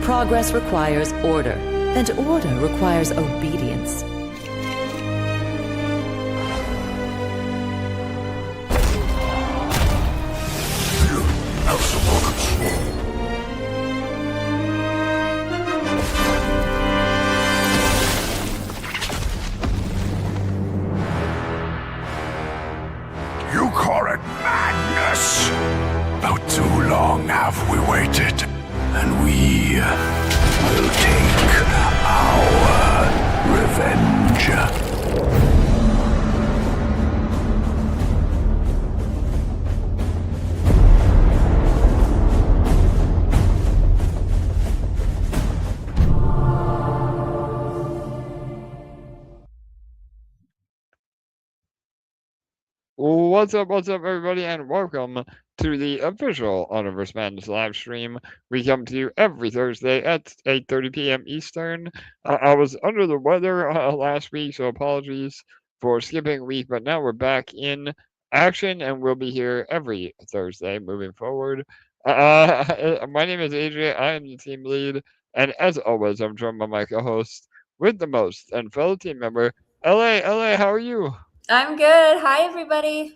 progress requires order, and order requires obedience. Have some more control. You call it madness? About too long have we waited, and we will take our revenge. What's up, everybody, and welcome to the official Universe Madness live stream. We come to you every Thursday at 8:30 p.m. Eastern. I was under the weather last week, so apologies for skipping a week, but now we're back in action, and we'll be here every Thursday moving forward. My name is AJ. I am the team lead, and as always, I'm joined by my co-host with the most and fellow team member, LA. How are you? I'm good. Hi, everybody.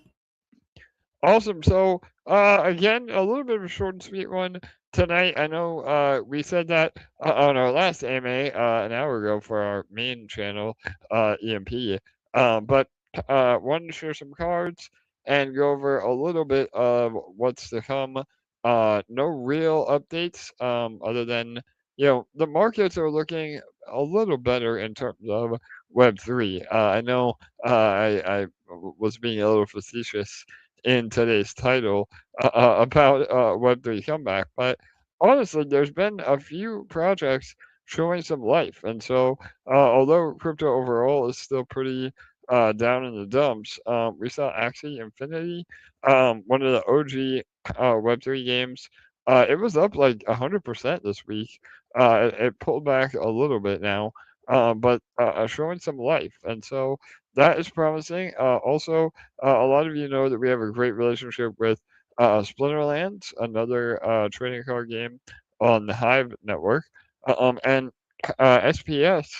Awesome. So, again, a little bit of a short and sweet one tonight. I know we said that on our last AMA an hour ago for our main channel, EMP. But wanted to share some cards and go over a little bit of what's to come. No real updates, other than the markets are looking a little better in terms of Web3. I know I was being a little facetious in today's title about Web3 comeback. But honestly, there's been a few projects showing some life. And so, although crypto overall is still pretty down in the dumps, we saw Axie Infinity, one of the OG Web3 games. It was up like 100% this week. It pulled back a little bit now, but showing some life. And so, that is promising. Also, a lot of you know that we have a great relationship with Splinterlands, another trading card game on the Hive network. And SPS,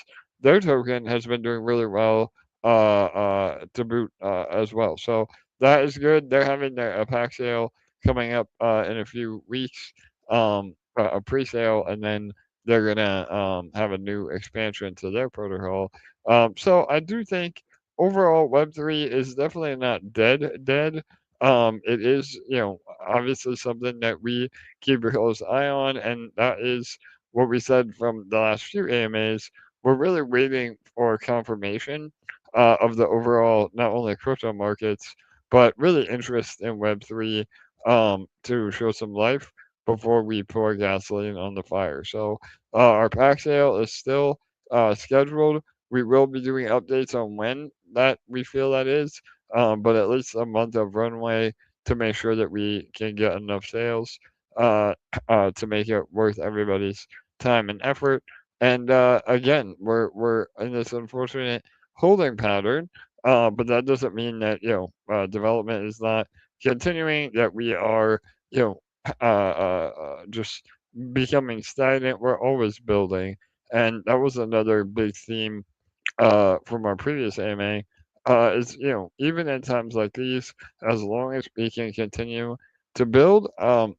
their token has been doing really well to boot as well. So that is good. They're having their pack sale coming up in a few weeks, a pre sale, and then they're going to have a new expansion to their protocol. So I do think overall Web3 is definitely not dead. It is, obviously something that we keep a close eye on, and that is what we said from the last few AMAs. We're really waiting for confirmation of the overall not only crypto markets but really interest in Web3 to show some life before we pour gasoline on the fire. So our pack sale is still scheduled. We will be doing updates on when that we feel that is, but at least a month of runway to make sure that we can get enough sales uh, to make it worth everybody's time and effort. And again, we're in this unfortunate holding pattern, but that doesn't mean that development is not continuing. That we are just becoming stagnant. We're always building, and that was another big theme from our previous AMA, is even in times like these, as long as we can continue to build,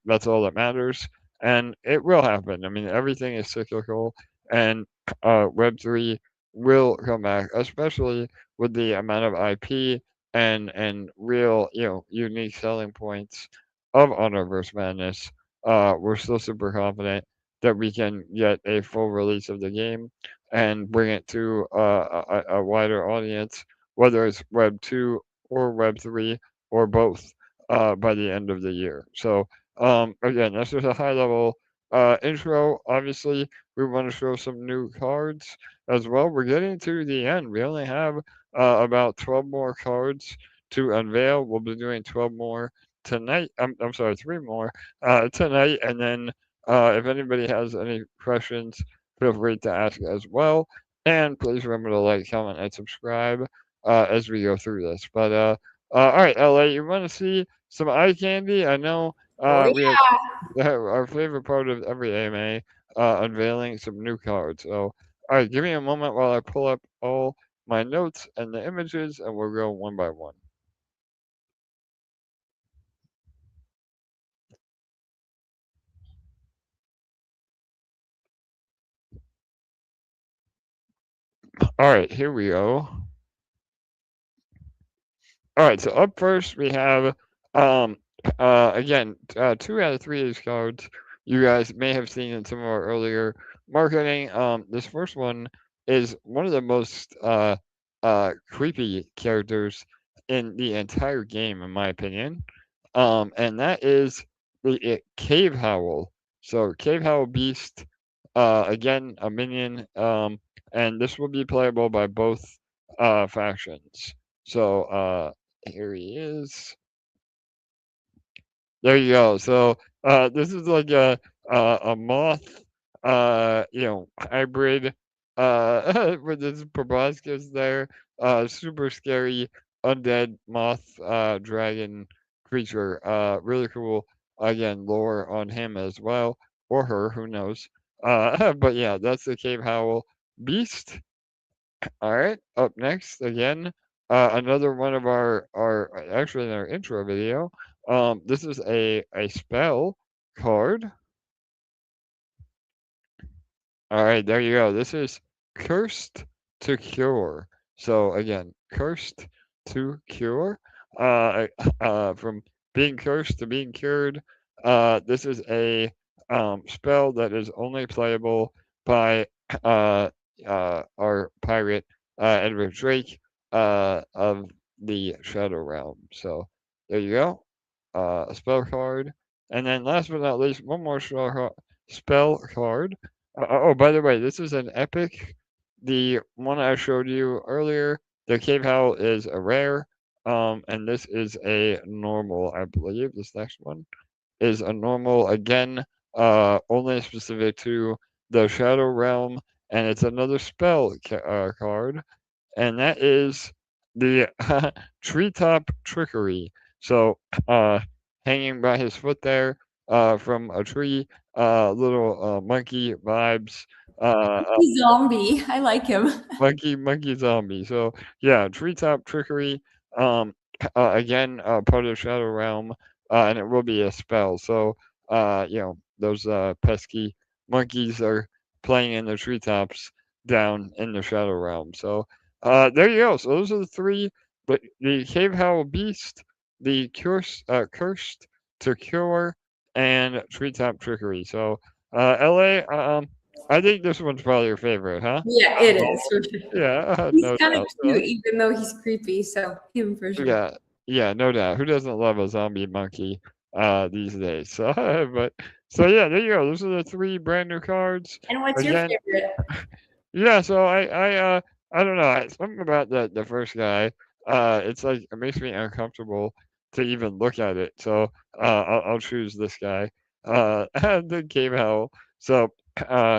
that's all that matters, and it will happen. I mean, everything is cyclical, and Web3 will come back, especially with the amount of IP and real unique selling points of Honorverse Madness. We're still super confident that we can get a full release of the game and bring it to a wider audience, whether it's Web 2 or Web 3 or both by the end of the year. So, again, that's just a high level intro. Obviously, we want to show some new cards as well. We're getting to the end. We only have about 12 more cards to unveil. We'll be doing 12 more tonight. I'm sorry, 3 more tonight. And then if anybody has any questions, feel free to ask as well. And please remember to like, comment, and subscribe as we go through this. But all right, LA, you want to see some eye candy? I know Oh, we have yeah. our favorite part of every AMA unveiling some new cards. So, all right, give me a moment while I pull up all my notes and the images, and we'll go one by one. All right, here we go. All right, so up first we have again 2 out of 3 of these cards you guys may have seen in some of our earlier marketing. This first one is one of the most creepy characters in the entire game, in my opinion. And that is the Cave Howl. So Cave Howl Beast, again a minion, and this will be playable by both factions. So here he is. There you go. So this is like a moth, hybrid with this proboscis there. Super scary undead moth dragon creature. Really cool. Again, lore on him as well, or her, who knows. But yeah, that's the Cave Howl Beast. All right, up next again, another one of our actually in our intro video. This is a spell card. All right, there you go. This is Cursed to Cure. So again, Cursed to Cure. Uh, from being cursed to being cured. This is a spell that is only playable by uh, our pirate Edward Drake of the Shadow Realm. So there you go. A spell card. And then last but not least, one more spell card. Oh, by the way, this is an epic. The one I showed you earlier, the Cave Howl, is a rare. And this is a normal, I believe. This next one is a normal again, only specific to the Shadow Realm, and it's another spell card, and that is the Treetop Trickery. So, hanging by his foot there, from a tree, little monkey vibes. Zombie. I like him. Monkey zombie. So yeah, treetop trickery. Um, again, part of Shadow Realm, and it will be a spell. So those pesky monkeys are playing in the treetops down in the Shadow Realm. So there you go. So those are the three. But the Cave Howl Beast, the Cursed to Cure, and Treetop Trickery. So LA, I think this one's probably your favorite, huh? Yeah, it is for sure. Yeah, He's no kind of doubt. cute, even though he's creepy. So him for sure. Yeah, yeah, no doubt. Who doesn't love a zombie monkey these days? So, so yeah, there you go. Those are the 3 brand new cards. And what's your Again, favorite? yeah. So I don't know. Something about the first guy. It's like it makes me uncomfortable to even look at it. So I'll choose this guy. The Cave Howl. So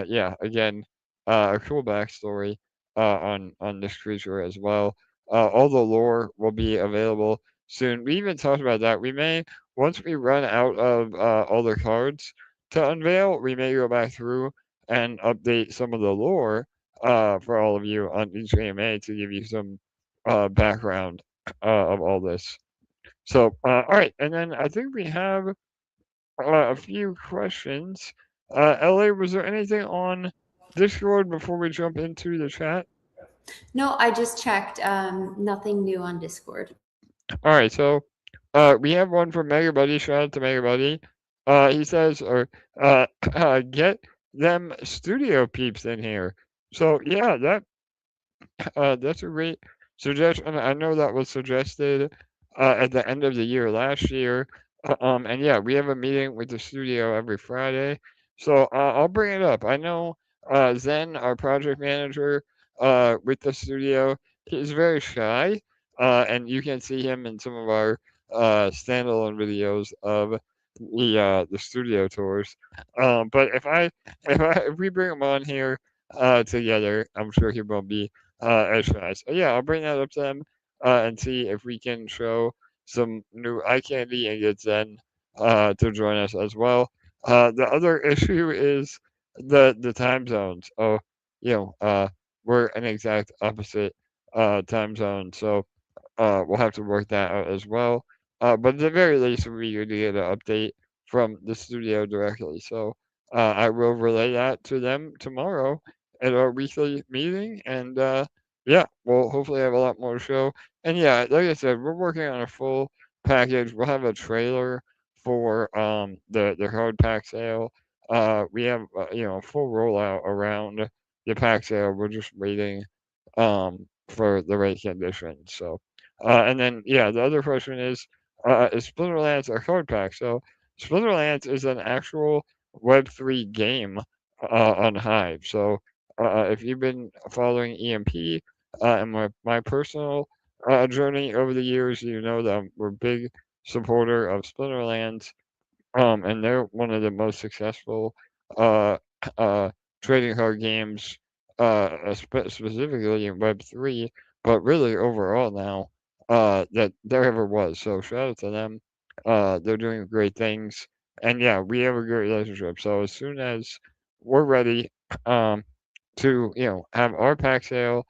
yeah, again, a cool backstory on this creature as well. All the lore will be available soon. We even talked about that. We may, once we run out of all the cards to unveil, we may go back through and update some of the lore for all of you on each AMA to give you some background of all this. So, all right, and then I think we have a few questions. LA, was there anything on Discord before we jump into the chat? No, I just checked. Nothing new on Discord. All right, so we have one from Mega Buddy. Shout out to Mega Buddy. He says, or get them studio peeps in here. So yeah, that's a great suggestion. I know that was suggested at the end of the year last year. And yeah, we have a meeting with the studio every Friday. So I'll bring it up. I know Zen, our project manager with the studio, he's very shy. And you can see him in some of our standalone videos of the studio tours. But if we bring him on here together, I'm sure he won't be as shy. So yeah, I'll bring that up to them and see if we can show some new eye candy and get Zen to join us as well. The other issue is the time zones. Oh, we're an exact opposite time zone, so we'll have to work that out as well. But at the very least, we're eager to get an update from the studio directly. So I will relay that to them tomorrow at our weekly meeting, and yeah, we'll hopefully have a lot more to show. And yeah, like I said, we're working on a full package. We'll have a trailer for the card pack sale. We have a full rollout around the pack sale. We're just waiting for the right conditions. So and then yeah, the other question is Splinterlands a card pack? So Splinterlands is an actual Web3 game on Hive. So if you've been following EMP and my personal journey over the years, you know that we're big supporter of Splinterlands, and they're one of the most successful uh, uh, trading card games, specifically in Web3, but really overall now that there ever was. So shout out to them. They're doing great things, and yeah, we have a great relationship. So as soon as we're ready to have our pack sale,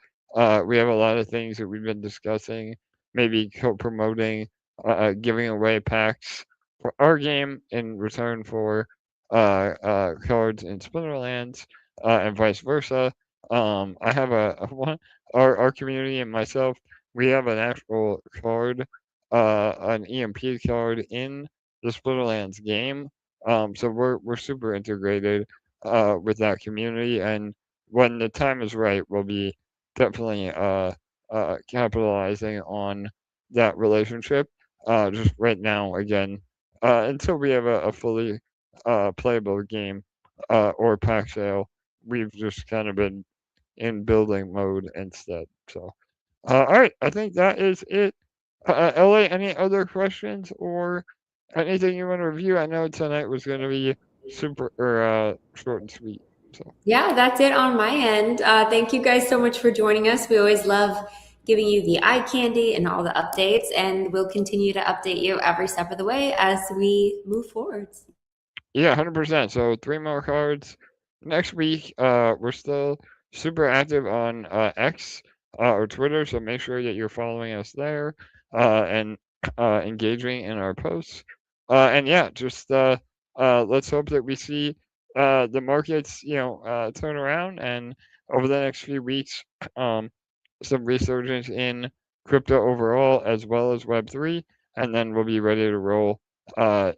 we have a lot of things that we've been discussing, maybe co-promoting, giving away packs for our game in return for cards in Splinterlands, and vice versa. I have a one our community and myself. We have an actual card, an EMP card in the Splinterlands game. So we're super integrated with that community, and when the time is right, we'll be definitely capitalizing on that relationship. Just right now, again, until we have a fully playable game or pack sale, we've just kind of been in building mode instead. So, all right, I think that is it. LA, any other questions or anything you want to review? I know tonight was going to be super or short and sweet. So. Yeah, that's it on my end. Thank you guys so much for joining us. We always love giving you the eye candy and all the updates, and we'll continue to update you every step of the way as we move forward. Yeah, 100%. So 3 more cards next week. We're still super active on X or Twitter, so make sure that you're following us there and engaging in our posts. And yeah, just let's hope that we see the markets, turn around, and over the next few weeks, some resurgence in crypto overall as well as Web3, and then we'll be ready to roll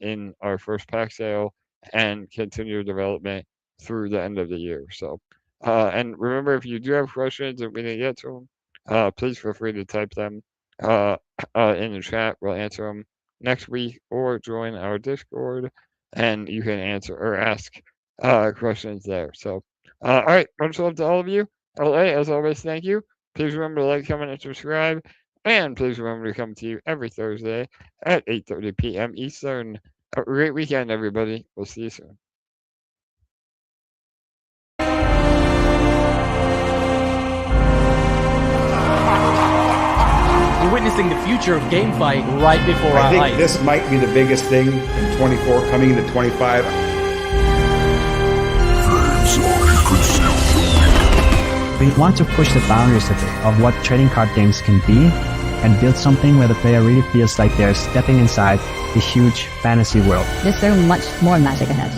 in our first pack sale and continue development through the end of the year. So, and remember, if you do have questions and we didn't get to them, please feel free to type them in the chat. We'll answer them next week, or join our Discord and you can answer or ask questions there. So, all right, much love to all of you. LA, as always, thank you. Please remember to like, comment, and subscribe. And please remember to come to you every Thursday at 8:30 p.m. Eastern. Have a great weekend, everybody. We'll see you soon. We're witnessing the future of GameFi right before our eyes. I think this might be the biggest thing in 24, coming into 25. We want to push the boundaries a bit of what trading card games can be and build something where the player really feels like they're stepping inside the huge fantasy world. There's so much more magic ahead.